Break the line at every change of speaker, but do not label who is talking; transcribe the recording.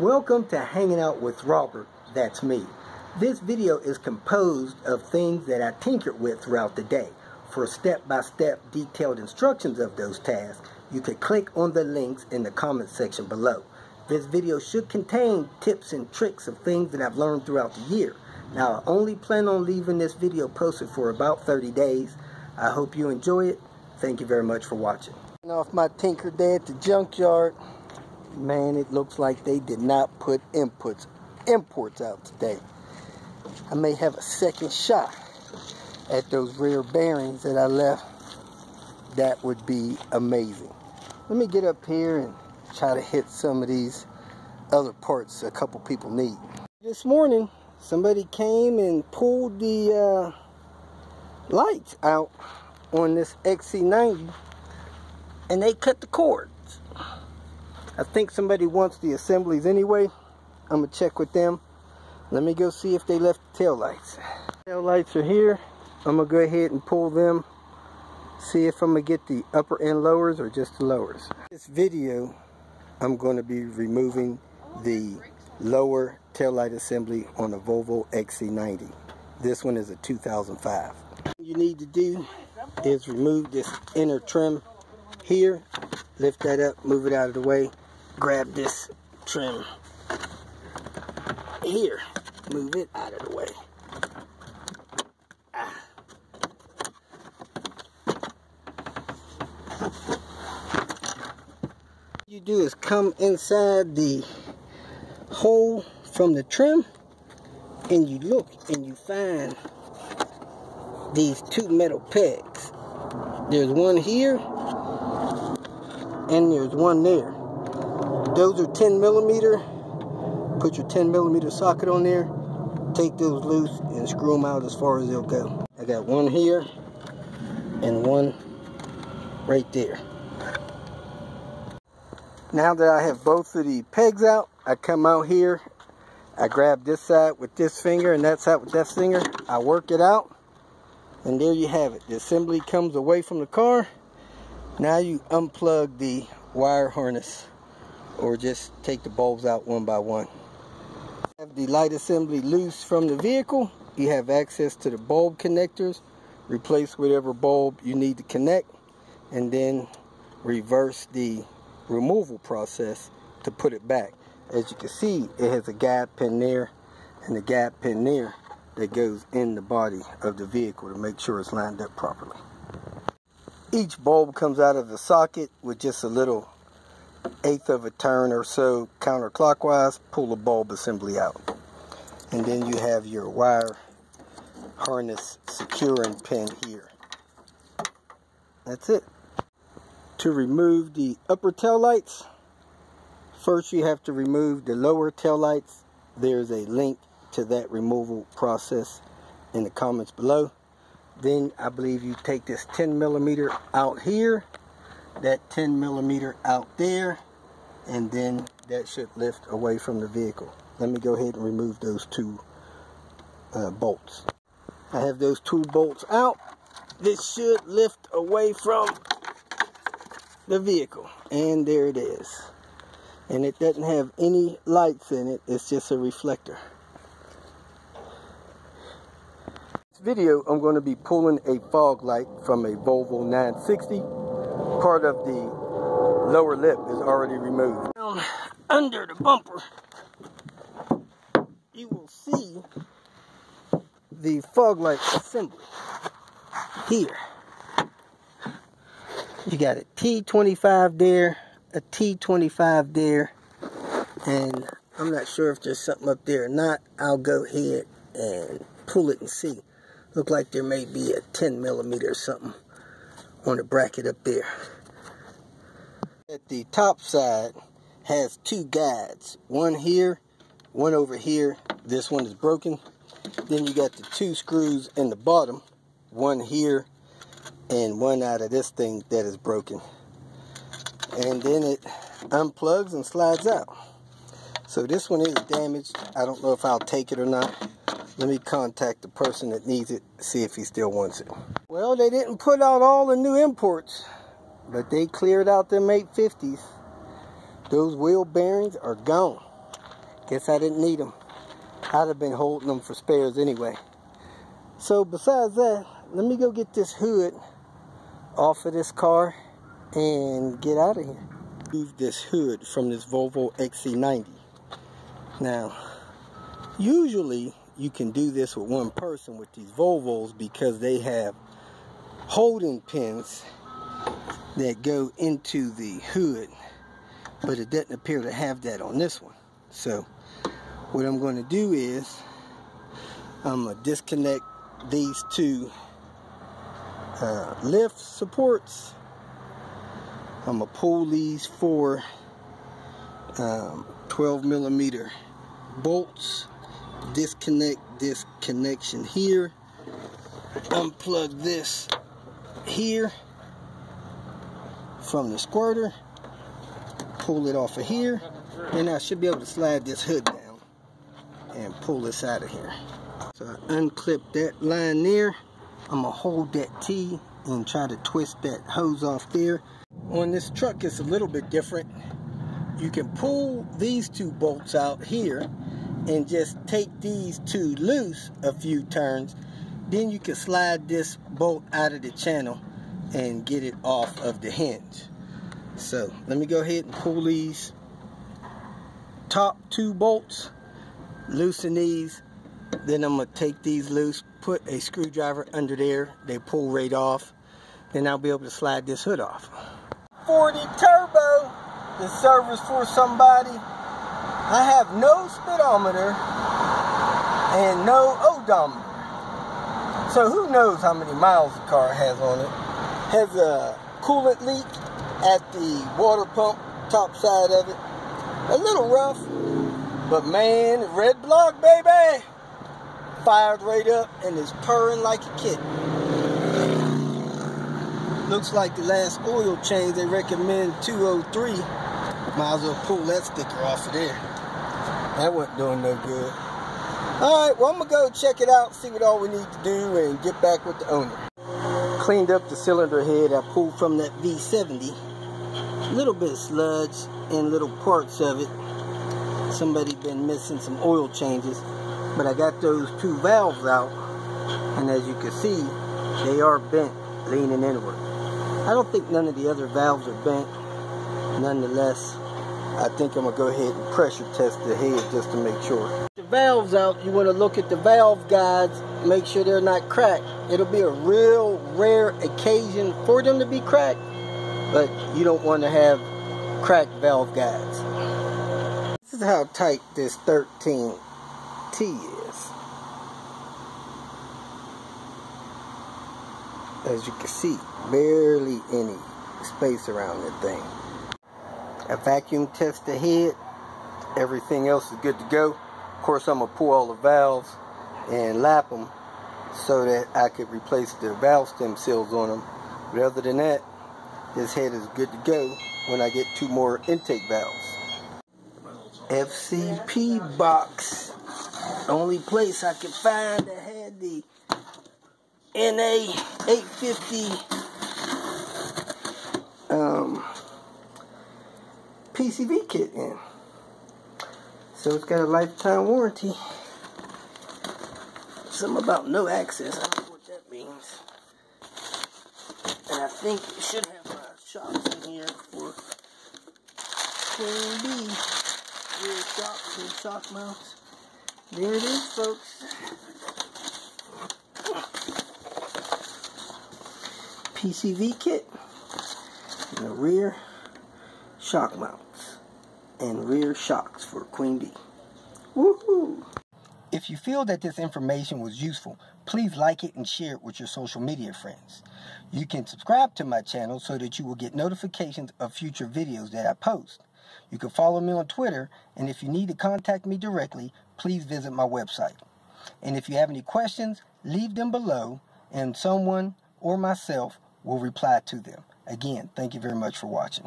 Welcome to Hanging Out with Robert, that's me. This video is composed of things that I tinkered with throughout the day. For step-by-step detailed instructions of those tasks, you could click on the links in the comment section below. This video should contain tips and tricks of things that I've learned throughout the year. Now, I only plan on leaving this video posted for about 30 days. I hope you enjoy it. Thank you very much for watching. Off my tinker day at the junkyard. Man, it looks like they did not put imports out today. I may have a second shot at those rear bearings that I left. That would be amazing. Let me get up here and try to hit some of these other parts a couple people need. This morning, somebody came and pulled the lights out on this XC90, and they cut the cords. I think somebody wants the assemblies anyway. I'm going to check with them. Let me go see if they left the tail lights. Tail lights are here. I'm going to go ahead and pull them. See if I'm going to get the upper end lowers or just the lowers. This video, I'm going to be removing the lower tail light assembly on the Volvo XC90. This one is a 2005. What you need to do is remove this inner trim here. Lift that up, move it out of the way. Grab this trim here, move it out of the way. What you do is come inside the hole from the trim, and you look and you find these two metal pegs. There's one here and there's one there. Those are 10 millimeter. Put your 10 millimeter socket on there, take those loose and screw them out as far as they'll go. I got one here and one right there. Now that I have both of the pegs out, I come out here, I grab this side with this finger and that side with that finger. I work it out, and there you have it. The assembly comes away from the car. Now you unplug the wire harness, or just take the bulbs out one by one. Have the light assembly loose from the vehicle. You have access to the bulb connectors. Replace whatever bulb you need to connect, and then reverse the removal process to put it back. As you can see, it has a guide pin there and a guide pin there that goes in the body of the vehicle to make sure it's lined up properly. Each bulb comes out of the socket with just a little eighth of a turn or so counterclockwise. Pull the bulb assembly out, and then you have your wire harness securing pin here. That's it. To remove the upper tail lights, first you have to remove the lower tail lights. There's a link to that removal process in the comments below. Then I believe you take this 10 millimeter out here, that 10 millimeter out there, and then that should lift away from the vehicle. Let me go ahead and remove those two bolts. I have those two bolts out. This should lift away from the vehicle, and there it is. And it doesn't have any lights in it, it's just a reflector. This video, I'm going to be pulling a fog light from a Volvo 960. Part of the lower lip is already removed. Under the bumper, you will see the fog light assembly here. You got a T25 there, a T25 there, and I'm not sure if there's something up there or not. I'll go ahead and pull it and see. Look like there may be a 10 millimeter or something on the bracket up there. At the top side has two guides, one here, one over here. This one is broken. Then you got the two screws in the bottom, one here and one out of this thing that is broken, and then it unplugs and slides out. So this one is damaged. I don't know if I'll take it or not. Let me contact the person that needs it, see if he still wants it. Well, they didn't put out all the new imports, but they cleared out them 850s. Those wheel bearings are gone. Guess I didn't need them. I'd have been holding them for spares anyway. So besides that, let me go get this hood off of this car and get out of here. Move this hood from this Volvo XC90. Now, usually you can do this with one person with these Volvos because they have holding pins that go into the hood, but it doesn't appear to have that on this one. So what I'm going to do is I'm going to disconnect these two lift supports. I'm going to pull these four 12mm bolts, disconnect this connection here, unplug this here from the squirter, pull it off of here, and I should be able to slide this hood down and pull this out of here. So I unclip that line there. I'm going to hold that T and try to twist that hose off there. On this truck it's a little bit different. You can pull these two bolts out here and just take these two loose a few turns. Then you can slide this bolt out of the channel and get it off of the hinge. So let me go ahead and pull these top two bolts, loosen these, then I'm going to take these loose, put a screwdriver under there, they pull right off, then I'll be able to slide this hood off. 40 turbo, the service for somebody. I have no speedometer and no odometer. So who knows how many miles the car has on it. Has a coolant leak at the water pump, top side of it. A little rough, but man, red block, baby. Fired right up and is purring like a kitten. Looks like the last oil change they recommend 203. Might as well pull that sticker off of there. That wasn't doing no good. Alright, well I'm going to go check it out, see what all we need to do, and get back with the owner. Cleaned up the cylinder head I pulled from that V70. A little bit of sludge in little parts of it. Somebody been missing some oil changes. But I got those two valves out, and as you can see, they are bent, leaning inward. I don't think none of the other valves are bent. Nonetheless, I think I'm going to go ahead and pressure test the head just to make sure. The valves out, you want to look at the valve guides, make sure they're not cracked. It'll be a real rare occasion for them to be cracked, but you don't want to have cracked valve guides. This is how tight this 13T is. As you can see, barely any space around that thing. I vacuum test the head. Everything else is good to go. Of course, I'm going to pull all the valves and lap them so that I could replace the valve stem seals on them. But other than that, this head is good to go when I get two more intake valves. FCP box. Only place I could find that had the NA 850 PCV kit in. So it's got a lifetime warranty. Something about no access. I don't know what that means. And I think it should have my shocks in here for Queen B. Rear shocks and shock mounts. There it is, folks. PCV kit. And the rear shock mounts. And rear shocks for Queen B. Woohoo! If you feel that this information was useful, please like it and share it with your social media friends. You can subscribe to my channel so that you will get notifications of future videos that I post. You can follow me on Twitter, and if you need to contact me directly, please visit my website. And if you have any questions, leave them below, and someone or myself will reply to them. Again, thank you very much for watching.